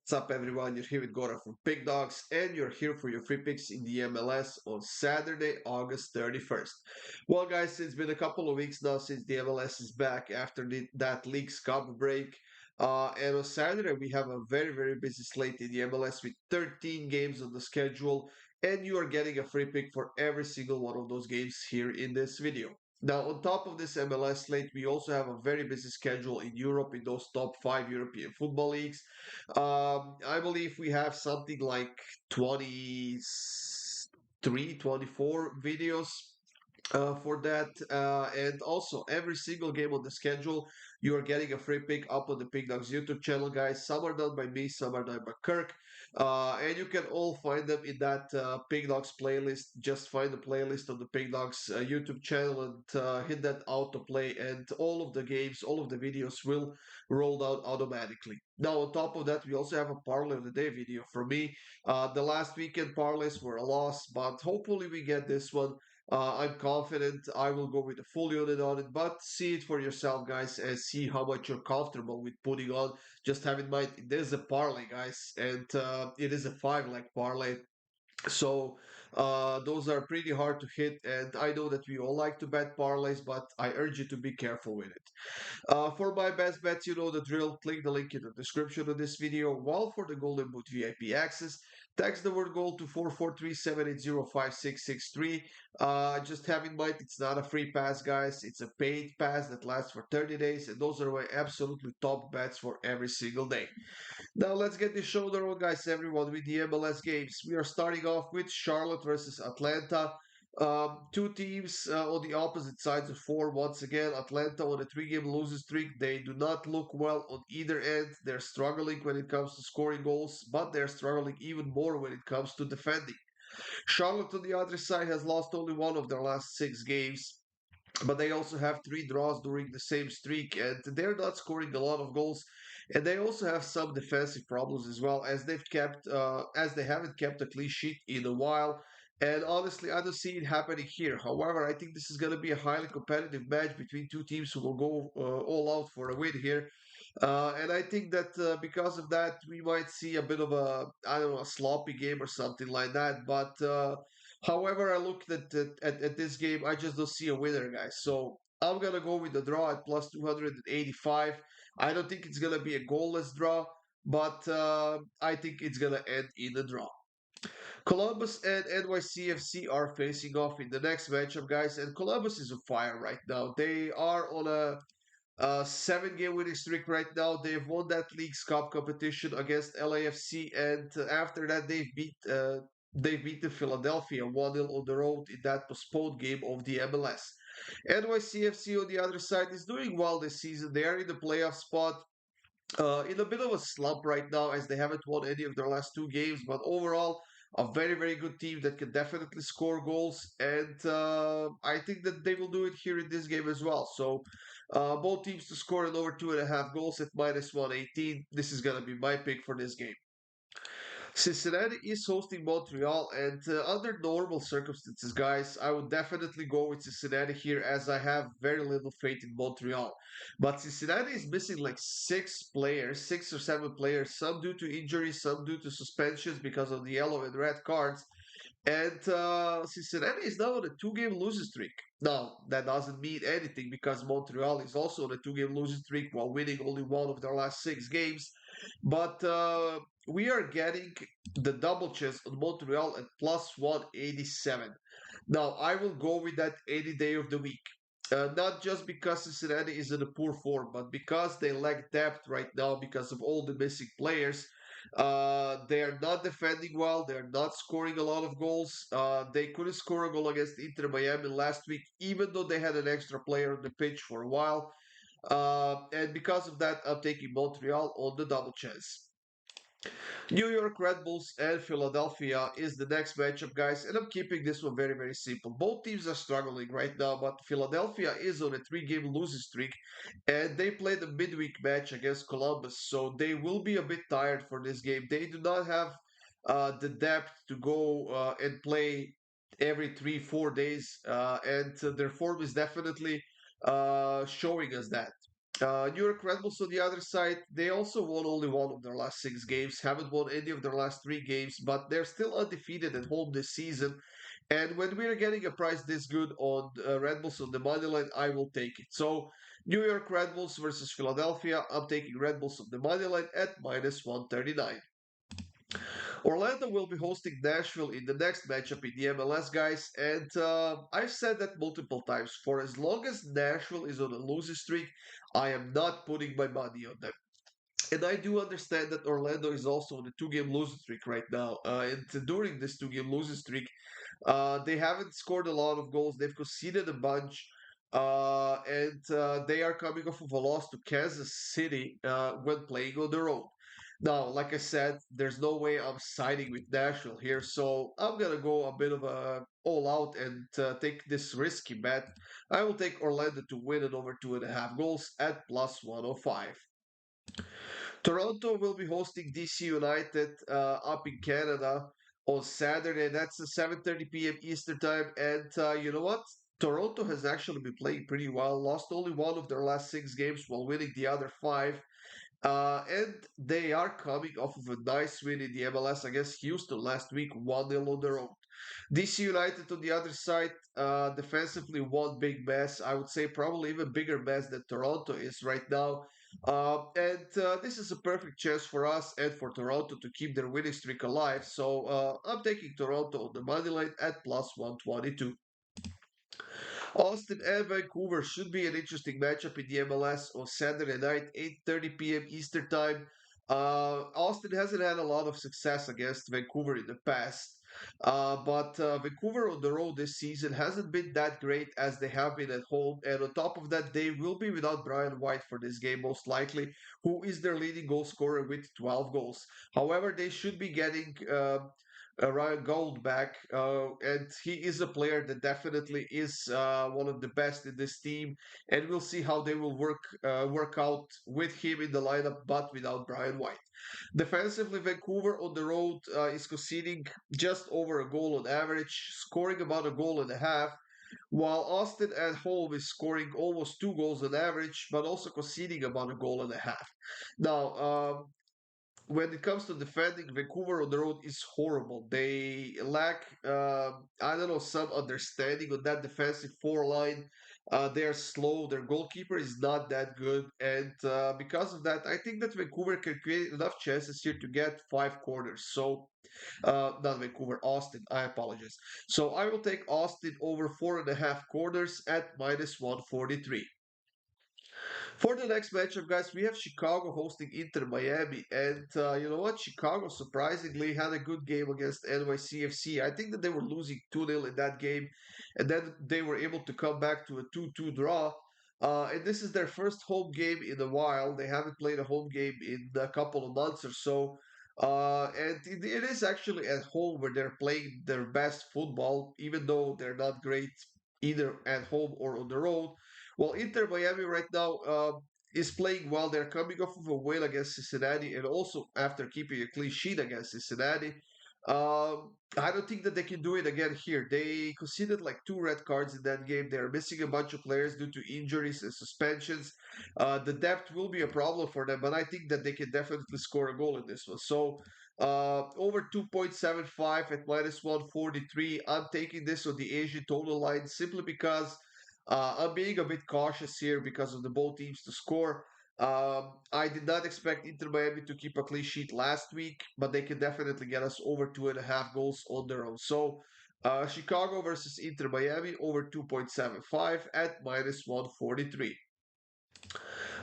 What's up, everyone? You're here with Goran from Pickdawgz, and you're here for your free picks in the MLS on Saturday, August 31st. Well, guys, it's been a couple of weeks now since the MLS is back after that League's Cup break. And on Saturday, we have a very, very busy slate in the MLS with 13 games on the schedule, and you are getting a free pick for every single one of those games here in this video. Now, on top of this MLS slate, we also have a very busy schedule in Europe in those top five European football leagues. I believe we have something like 23, 24 videos for that. And also, every single game on the schedule, you are getting a free pick up on the Pick Dawgz YouTube channel, guys. Some are done by me, some are done by Kirk. And you can all find them in that Pick Dawgz playlist. Just find the playlist on the Pick Dawgz YouTube channel and hit that autoplay, and all of the games, all of the videos will roll out automatically. Now, on top of that, we also have a parlay of the day video for me. The last weekend parlays were a loss, but hopefully we get this one. I'm confident I will go with a full unit on it, but see it for yourself, guys, and see how much you're comfortable with putting on. Just have in mind, it is a parlay, guys, and it is a 5 leg parlay. So those are pretty hard to hit, and I know that we all like to bet parlays, but I urge you to be careful with it. For my best bets, you know the drill. Click the link in the description of this video. While for the Golden Boot VIP access, text the word GOLD to 443-780-5663. Just have in mind, it's not a free pass, guys. It's a paid pass that lasts for 30 days, and those are my absolutely top bets for every single day. Now let's get this show on the road, guys, everyone, with the MLS games. We are starting off with Charlotte versus Atlanta. Two teams on the opposite sides of four. Once again, Atlanta on a three-game losing streak. They do not look well on either end. They're struggling when it comes to scoring goals, but they're struggling even more when it comes to defending. Charlotte on the other side has lost only one of their last six games, but they also have three draws during the same streak, and they're not scoring a lot of goals. And they also have some defensive problems as well, as they haven't kept a clean sheet in a while. And honestly, I don't see it happening here. However, I think this is going to be a highly competitive match between two teams who will go all out for a win here. And I think that because of that, we might see a bit of a, I don't know, a sloppy game or something like that. But however, I looked at this game, I just don't see a winner, guys. So I'm gonna go with the draw at plus 285. I don't think it's gonna be a goalless draw, but I think it's gonna end in a draw. Columbus and NYCFC are facing off in the next matchup, guys, and Columbus is on fire right now. They are on a 7 game winning streak right now. They've won that League's Cup competition against LAFC, and after that, they've beaten Philadelphia 1-0 on the road in that postponed game of the MLS. NYCFC on the other side is doing well this season. They are in the playoff spot. In a bit of a slump right now as they haven't won any of their last two games, but overall, a very, very good team that can definitely score goals. And I think that they will do it here in this game as well. So, both teams to score in over 2.5 goals at minus 118. This is going to be my pick for this game. Cincinnati is hosting Montreal, and under normal circumstances, guys, I would definitely go with Cincinnati here as I have very little faith in Montreal. But Cincinnati is missing like six players, 6 or 7 players, some due to injuries, some due to suspensions because of the yellow and red cards. And Cincinnati is now on a 2 game losing streak. Now, that doesn't mean anything because Montreal is also on a 2 game losing streak while winning only one of their last 6 games. But we are getting the double chance on Montreal at plus 187. Now, I will go with that any day of the week. Not just because Cincinnati is in a poor form, but because they lack depth right now because of all the missing players. They are not defending well. They are not scoring a lot of goals. They couldn't score a goal against Inter Miami last week, even though they had an extra player on the pitch for a while. And because of that, I'm taking Montreal on the double chance. New York Red Bulls and Philadelphia is the next matchup, guys, and I'm keeping this one very, very simple. Both teams are struggling right now, but Philadelphia is on a 3 game losing streak, and they played a midweek match against Columbus, so they will be a bit tired for this game. They do not have the depth to go and play every 3, 4 days, and their form is definitely showing us that. New York Red Bulls on the other side, they also won only one of their last six games, haven't won any of their last three games, but they're still undefeated at home this season. And when we're getting a price this good on Red Bulls on the money line, I will take it. So, New York Red Bulls versus Philadelphia, I'm taking Red Bulls on the money line at minus 139. Orlando will be hosting Nashville in the next matchup in the MLS, guys. And I've said that multiple times. For as long as Nashville is on a losing streak, I am not putting my money on them. And I do understand that Orlando is also on a two-game losing streak right now. And during this two-game losing streak, they haven't scored a lot of goals. They've conceded a bunch. And they are coming off of a loss to Kansas City when playing on the road. Now, like I said, there's no way I'm siding with Nashville here, so I'm gonna go a bit of a all out and take this risky bet. I will take Orlando to win it over 2.5 goals at plus 105. Toronto will be hosting DC United up in Canada on Saturday. That's at 7:30 p.m. Eastern Time. And you know what? Toronto has actually been playing pretty well. Lost only one of their last six games while winning the other five. And they are coming off of a nice win in the MLS against Houston last week, 1-0 on their own. DC United on the other side, defensively one big mess. I would say probably even bigger mess than Toronto is right now. And this is a perfect chance for us and for Toronto to keep their winning streak alive. So I'm taking Toronto on the money line at plus 122. Austin and Vancouver should be an interesting matchup in the MLS on Saturday night, 8:30 p.m. Eastern Time. Austin hasn't had a lot of success against Vancouver in the past, but Vancouver on the road this season hasn't been that great as they have been at home. And on top of that, they will be without Brian White for this game, most likely, who is their leading goal scorer with 12 goals. However, they should be getting Ryan Gold back, and he is a player that definitely is one of the best in this team, and we'll see how they will work out with him in the lineup, but without Brian White. Defensively, Vancouver on the road is conceding just over a goal on average, scoring about a goal and a half, while Austin at home is scoring almost 2 goals on average, but also conceding about a goal and a half. Now, when it comes to defending, Vancouver on the road is horrible. They lack, I don't know, some understanding on that defensive four line. They are slow. Their goalkeeper is not that good, and because of that, I think that Vancouver can create enough chances here to get five corners. So, not Vancouver, Austin. I apologize. So I will take Austin over 4.5 corners at minus 143. For the next matchup, guys, we have Chicago hosting Inter Miami. And you know what? Chicago surprisingly had a good game against NYCFC. I think that they were losing 2-0 in that game, and then they were able to come back to a 2-2 draw. And this is their first home game in a while. They haven't played a home game in a couple of months or so. And it is actually at home where they're playing their best football, even though they're not great either at home or on the road. Well, Inter Miami right now is playing well. They're coming off of a win against Cincinnati, and also after keeping a clean sheet against Cincinnati. I don't think that they can do it again here. They conceded like two red cards in that game. They're missing a bunch of players due to injuries and suspensions. The depth will be a problem for them, but I think that they can definitely score a goal in this one. So over 2.75 at minus 143. I'm taking this on the Asian total line simply because I'm being a bit cautious here because of the both teams to score. I did not expect Inter Miami to keep a clean sheet last week, but they can definitely get us over 2.5 goals on their own. So, Chicago versus Inter Miami over 2.75 at minus 143.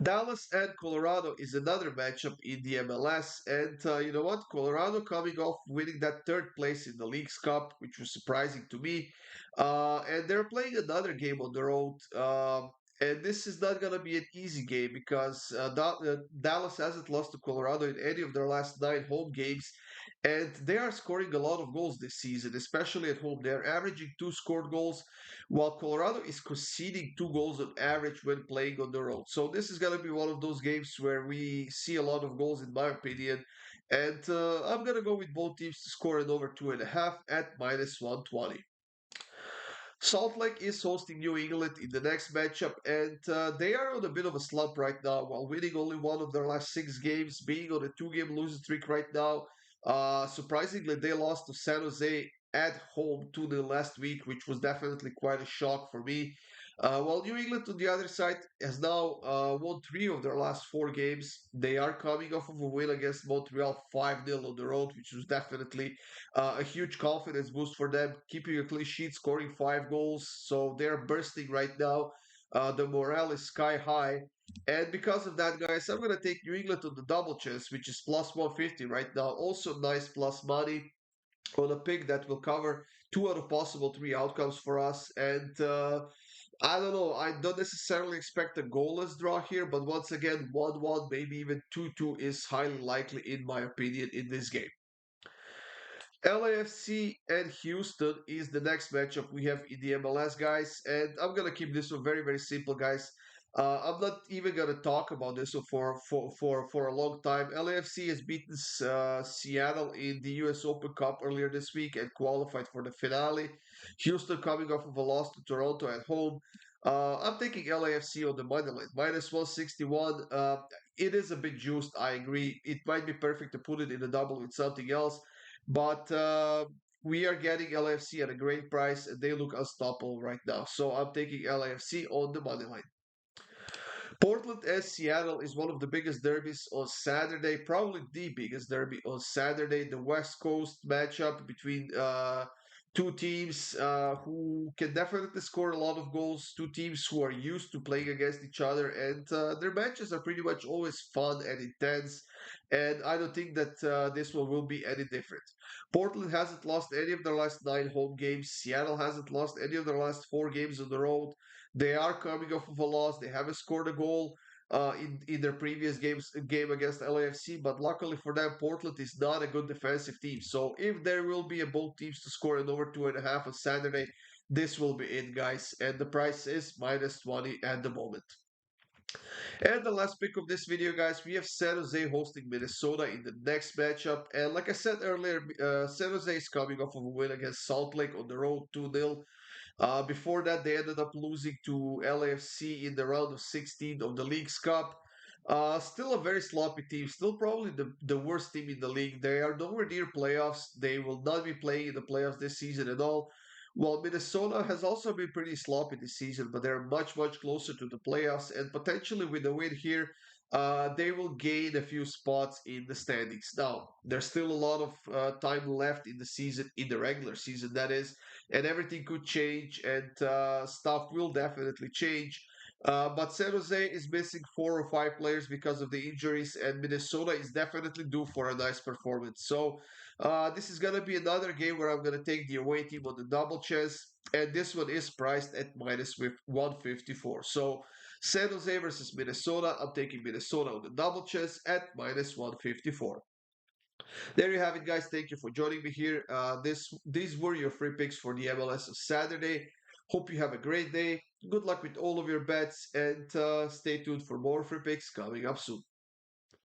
Dallas and Colorado is another matchup in the MLS. And you know what? Colorado coming off winning that third place in the League's Cup, which was surprising to me. And they're playing another game on the road. And this is not going to be an easy game because Dallas hasn't lost to Colorado in any of their last nine home games. And they are scoring a lot of goals this season, especially at home. They're averaging two scored goals while Colorado is conceding 2 goals on average when playing on the road. So this is going to be one of those games where we see a lot of goals, in my opinion. And I'm going to go with both teams to score it over 2.5 at minus 120. Salt Lake is hosting New England in the next matchup, and they are on a bit of a slump right now while winning only one of their last six games, being on a two-game losing streak right now. Surprisingly, they lost to San Jose at home 2-0 last week, which was definitely quite a shock for me. While New England, on the other side, has now won three of their last four games. They are coming off of a win against Montreal 5-0 on the road, which was definitely a huge confidence boost for them, keeping a clean sheet, scoring five goals. So they're bursting right now. The morale is sky high. And because of that, guys, I'm going to take New England on the double chance, which is plus 150 right now. Also, nice plus money on a pick that will cover two out of possible three outcomes for us. And I don't know. I don't necessarily expect a goalless draw here, but once again, 1-1, maybe even 2-2 is highly likely, in my opinion, in this game. LAFC and Houston is the next matchup we have in the MLS, guys. And I'm gonna keep this one very, very simple, guys. I'm not even gonna talk about this one for a long time. LAFC has beaten Seattle in the U.S. Open Cup earlier this week and qualified for the finale. Houston coming off of a loss to Toronto at home. I'm taking LAFC on the money line, minus 161. It is a bit juiced, I agree. It might be perfect to put it in a double with something else. But we are getting LAFC at a great price, and they look unstoppable right now. So I'm taking LAFC on the money line. Portland and Seattle is one of the biggest derbies on Saturday, probably the biggest derby on Saturday. The West Coast matchup between two teams who can definitely score a lot of goals, two teams who are used to playing against each other, and their matches are pretty much always fun and intense. And I don't think that this one will be any different. Portland hasn't lost any of their last nine home games. Seattle hasn't lost any of their last four games on the road. They are coming off of a loss. They haven't scored a goal in their previous game against LAFC, but luckily for them, Portland is not a good defensive team. So if there will be a both teams to score an over 2.5 on Saturday, this will be it, guys. And the price is minus 20 at the moment. And the last pick of this video, guys, we have San Jose hosting Minnesota in the next matchup. And like I said earlier, San Jose is coming off of a win against Salt Lake on the road 2-0. Before that, they ended up losing to LAFC in the round of 16 of the League's Cup. Still a very sloppy team. Still probably the worst team in the league. They are nowhere near playoffs. They will not be playing in the playoffs this season at all. While Minnesota has also been pretty sloppy this season, but they're much, much closer to the playoffs. And potentially with a win here, they will gain a few spots in the standings. Now, there's still a lot of time left in the season, in the regular season, that is, and everything could change, and stuff will definitely change. But San Jose is missing four or five players because of the injuries, and Minnesota is definitely due for a nice performance. So this is gonna be another game where I'm gonna take the away team on the double chance, and this one is priced at minus with 154. So San Jose versus Minnesota, I'm taking Minnesota on the double chance at minus 154. There you have it, guys. Thank you for joining me here. These were your free picks for the MLS of Saturday. Hope you have a great day. Good luck with all of your bets, and stay tuned for more free picks coming up soon.